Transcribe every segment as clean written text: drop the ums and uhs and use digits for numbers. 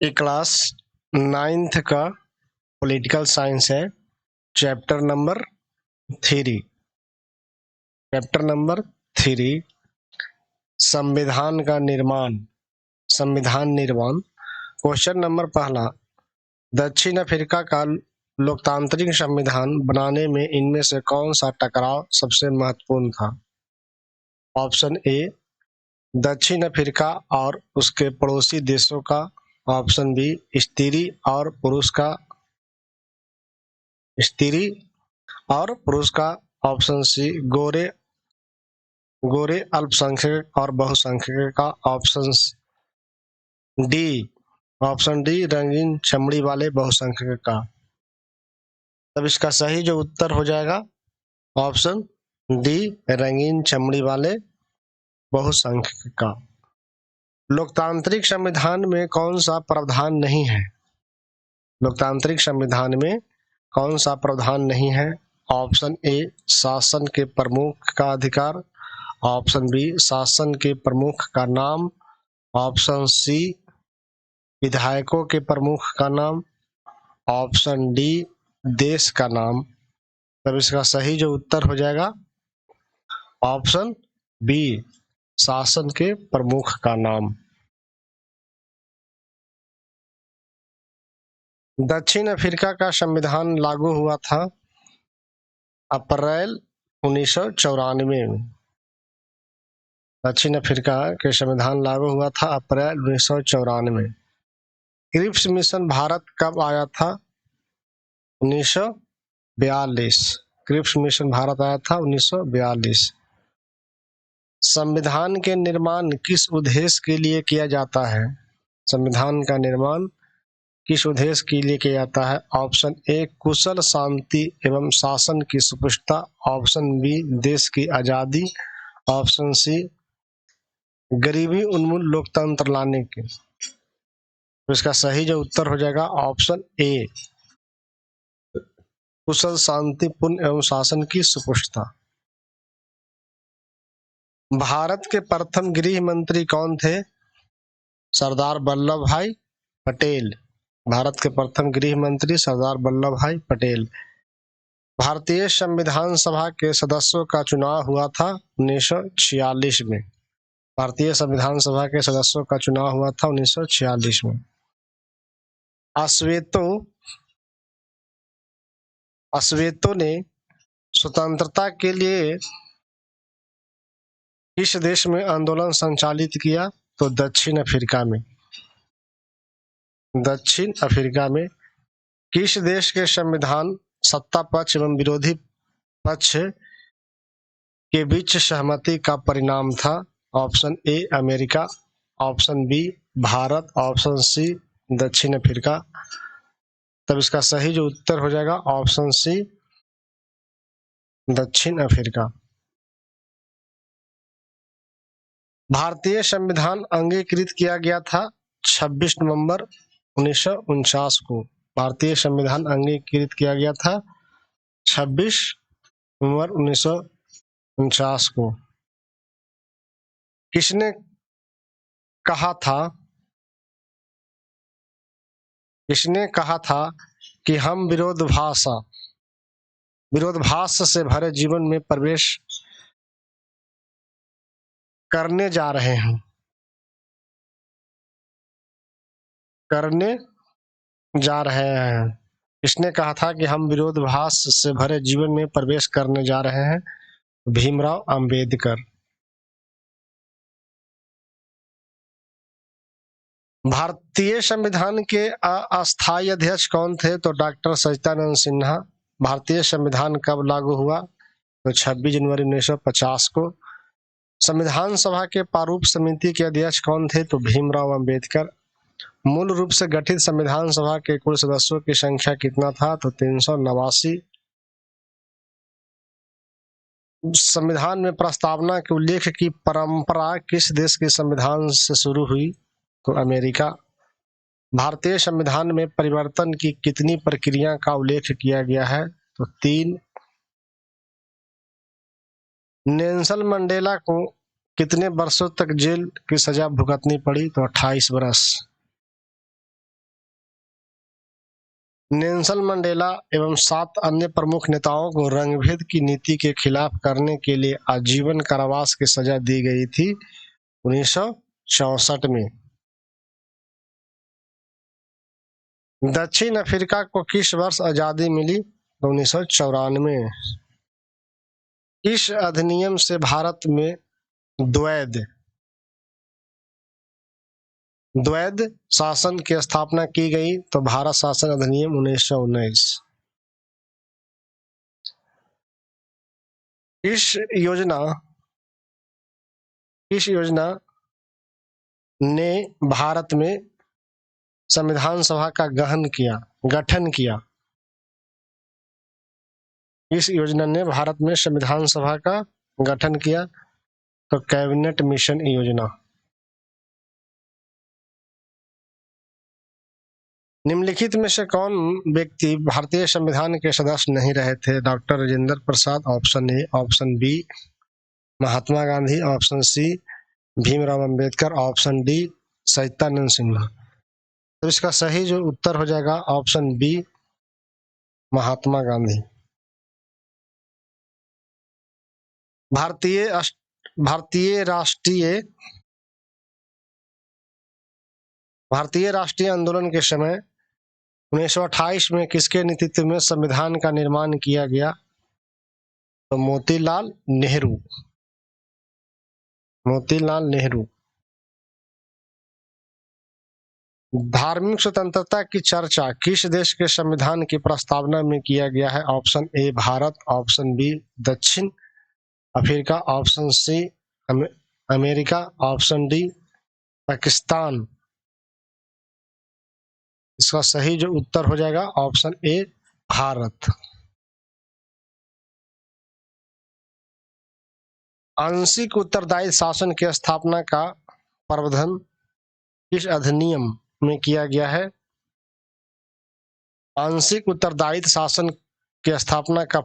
ये class 9th का political science है। चैप्टर नंबर 3 संविधान का निर्माण। क्वेश्चन नंबर पहला, दक्षिण अफ्रीका का लोकतांत्रिक संविधान बनाने में इनमें से कौन सा टकराव सबसे महत्वपूर्ण था? ऑप्शन ए, दक्षिण अफ्रीका और उसके पड़ोसी देशों का। ऑप्शन बी, स्त्री और पुरुष का। ऑप्शन सी, गोरे अल्पसंख्यक और बहुसंख्यक का। ऑप्शन डी रंगीन चमड़ी वाले बहुसंख्यक का। तब इसका सही जो उत्तर हो जाएगा ऑप्शन डी, रंगीन चमड़ी वाले बहुसंख्यक का। लोकतांत्रिक संविधान में कौन सा प्रावधान नहीं है? लोकतांत्रिक संविधान में कौन सा प्रावधान नहीं है? ऑप्शन ए, शासन के प्रमुख का अधिकार। ऑप्शन बी, शासन के प्रमुख का नाम। ऑप्शन सी, विधायकों के प्रमुख का नाम। ऑप्शन डी, देश का नाम। तब इसका सही जो उत्तर हो जाएगा ऑप्शन बी, शासन के प्रमुख का नाम। दक्षिण अफ्रीका का संविधान लागू हुआ था अप्रैल 1994 में। दक्षिण अफ्रीका के संविधान लागू हुआ था अप्रैल 1994 में। क्रिप्स मिशन भारत कब आया था? 1942। क्रिप्स मिशन भारत आया था 1942। संविधान के निर्माण किस उद्देश्य के लिए किया जाता है? संविधान का निर्माण किस उद्देश्य के लिए किया जाता है? ऑप्शन ए, कुशल शांति एवं शासन की सुपुष्टता। ऑप्शन बी, देश की आजादी। ऑप्शन सी, गरीबी उन्मूलन लोकतंत्र लाने के। तो इसका सही जो उत्तर हो जाएगा ऑप्शन ए, कुशल शांतिपूर्ण एवं शासन की सुपुष्टता। भारत के प्रथम गृह मंत्री कौन थे? सरदार वल्लभ भाई पटेल। भारत के प्रथम गृह मंत्री सरदार वल्लभ भाई पटेल। भारतीय संविधान सभा के सदस्यों का चुनाव हुआ था 1946 में। भारतीय संविधान सभा के सदस्यों का चुनाव हुआ था 1946 में। अस्वेतो ने स्वतंत्रता के लिए किस देश में आंदोलन संचालित किया? तो दक्षिण अफ्रीका में। किस देश के संविधान सत्ता पक्ष एवं विरोधी पक्ष के बीच सहमति का परिणाम था? Option A, America. Option B, Bharat. Option C, दक्षिण अफ्रीका। तब इसका सही जो उत्तर हो जाएगा ऑप्शन सी, दक्षिण अफ्रीका। भारतीय संविधान अंगीकृत किया गया था 26 नवंबर 1949 को। भारतीय संविधान अंगीकृत किया गया था 26 नवंबर 1949 को। किसने कहा था कि हम विरोधाभास से भरे जीवन में प्रवेश करने जा रहे हैं। इसने कहा था कि हम विरोधाभास से भरे जीवन में प्रवेश करने जा रहे हैं? भीमराव अंबेडकर। भारतीय संविधान के अस्थायी अध्यक्ष कौन थे? तो डॉक्टर सच्चिदानंद सिन्हा। भारतीय संविधान कब लागू हुआ? तो 26 जनवरी 1950 को। संविधान सभा के प्रारूप समिति के अध्यक्ष कौन थे? तो भीमराव अंबेडकर। मूल रूप से गठित संविधान सभा के कुल सदस्यों की संख्या कितना था? तो 389। संविधान में प्रस्तावना के उल्लेख की परंपरा किस देश के संविधान से शुरू हुई? तो अमेरिका। भारतीय संविधान में परिवर्तन की कितनी प्रक्रिया का उल्लेख किया गया है? तो 3। नेल्सन मंडेला को कितने वर्षों तक जेल की सजा भुगतनी पड़ी? तो 28 वर्ष। नेल्सन मंडेला एवं 7 अन्य प्रमुख नेताओं को रंगभेद की नीति के खिलाफ करने के लिए आजीवन कारावास की सजा दी गई थी 1964 में। दक्षिण अफ्रीका को किस वर्ष आजादी मिली? 1994। इस अधिनियम से भारत में द्वैध द्वैध शासन की स्थापना की गई, तो भारत शासन अधिनियम 1919। इस योजना ने भारत में संविधान सभा का गठन किया। इस योजना ने भारत में संविधान सभा का गठन किया, तो कैबिनेट मिशन योजना। निम्नलिखित में से कौन व्यक्ति भारतीय संविधान के सदस्य नहीं रहे थे? Doctor Rajendra Prasad, option A. Option B Mahatma Gandhi, option C Bhimrao Ambedkar, option D Sachchidanand Sinha. तो इसका सही जो उत्तर हो जाएगा ऑप्शन बी महात्मा गांधी। भारतीय राष्ट्रीय आंदोलन के समय 1928 में किसके नेतृत्व में संविधान का निर्माण किया गया? तो मोतीलाल नेहरू। धार्मिक स्वतंत्रता की चर्चा किस देश के संविधान की प्रस्तावना में किया गया है? Option A Bharat, option B दक्षिण Africa, option C America, option D Pakistan. इसका सही जो उत्तर हो जाएगा ऑप्शन ए भारत। आंशिक उत्तरदायी शासन की स्थापना का प्रावधान किस अधिनियम में किया गया है? आंशिक उत्तरदायित्व शासन की स्थापना का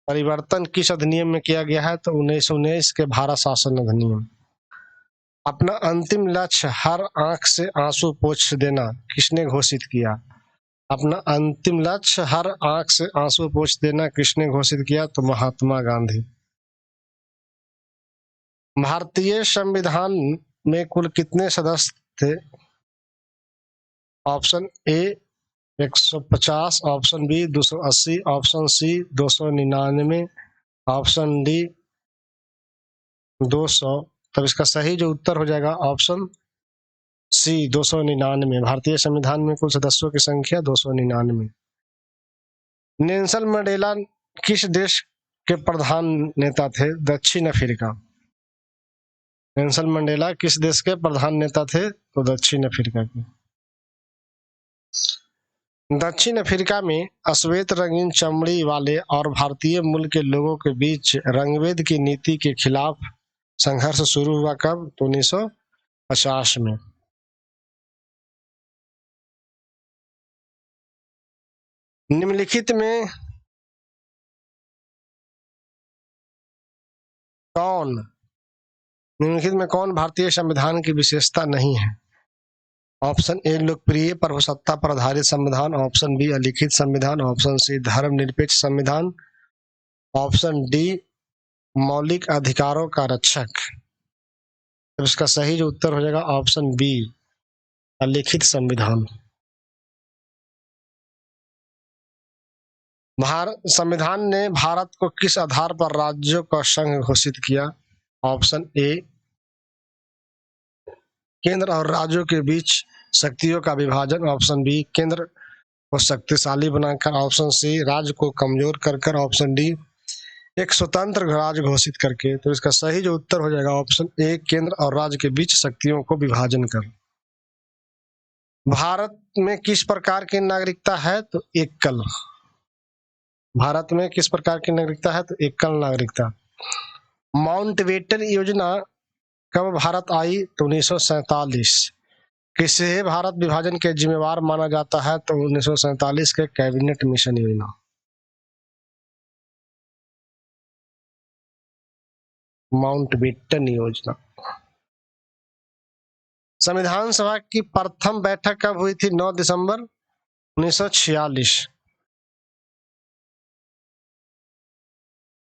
परिवर्तन किस अधिनियम में किया गया है? तो 1919 के भारत शासन अधिनियम। अपना अंतिम लक्ष्य हर आंख से आंसू पोंछ देना किसने घोषित किया? अपना अंतिम लक्ष्य हर आंख से आंसू पोंछ देना किसने घोषित किया? तो महात्मा गांधी। भारतीय संविधान में कुल कितने सदस्य थे? Option A 150, option B 280, option C 299, option D 200। तब इसका सही जो उत्तर हो जाएगा ऑप्शन सी 299। भारतीय संविधान में कुल सदस्यों की संख्या 299। नेल्सन मंडेला किस देश के प्रधान नेता थे? दक्षिण अफ्रीका। नेल्सन मंडेला किस देश के प्रधान नेता थे? तो दक्षिण अफ्रीका के। दक्षिण अफ्रीका में अश्वेत रंगीन चमड़ी वाले और भारतीय मूल के लोगों के बीच रंगभेद की नीति के खिलाफ संघर्ष शुरू हुआ कब? तो 1950 में। निम्नलिखित में कौन भारतीय संविधान की विशेषता नहीं है? ऑप्शन ए लोकप्रिय प्रभुसत्ता पर आधारित संविधान, ऑप्शन बी अलिखित संविधान, ऑप्शन सी धर्मनिरपेक्ष संविधान, ऑप्शन डी मौलिक अधिकारों का रक्षक। तो इसका सही जो उत्तर हो जाएगा ऑप्शन बी अलिखित संविधान। संविधान ने भारत को किस आधार पर राज्यों का संघ घोषित किया? ऑप्शन ए केंद्र और राज्यों के बीच शक्तियों का विभाजन, ऑप्शन बी केंद्र को शक्तिशाली बनाकर, ऑप्शन सी राज्य को कमजोर कर, ऑप्शन डी एक स्वतंत्र राज्य घोषित करके। तो इसका सही जो उत्तर हो जाएगा ऑप्शन ए केंद्र और राज्य के बीच शक्तियों को विभाजन कर। भारत में किस प्रकार की नागरिकता है? तो एकल। भारत में किस प्रकार की नागरिकता है? तो एकल नागरिकता। माउंटबेटन योजना कब भारत आई? तो 1947। किसे भारत विभाजन के जिम्मेवार माना जाता है? तो 1947 के कैबिनेट मिशन योजना। माउंटबेटन योजना। संविधान सभा की प्रथम बैठक कब हुई थी? 9 दिसंबर 1946।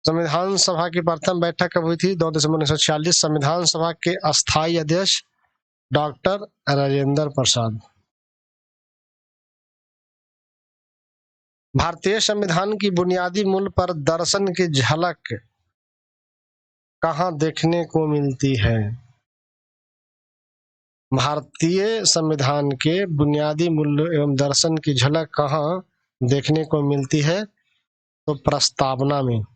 संविधान सभा की प्रथम बैठक कब हुई थी? 2 दिसंबर 1946। संविधान सभा के अस्थायी अध्यक्ष डॉक्टर राजेंद्र प्रसाद। भारतीय संविधान की बुनियादी मूल पर दर्शन की झलक कहाँ देखने को मिलती है? भारतीय संविधान के बुनियादी मूल्य एवं दर्शन की झलक कहाँ देखने को मिलती है? तो प्रस्तावना में।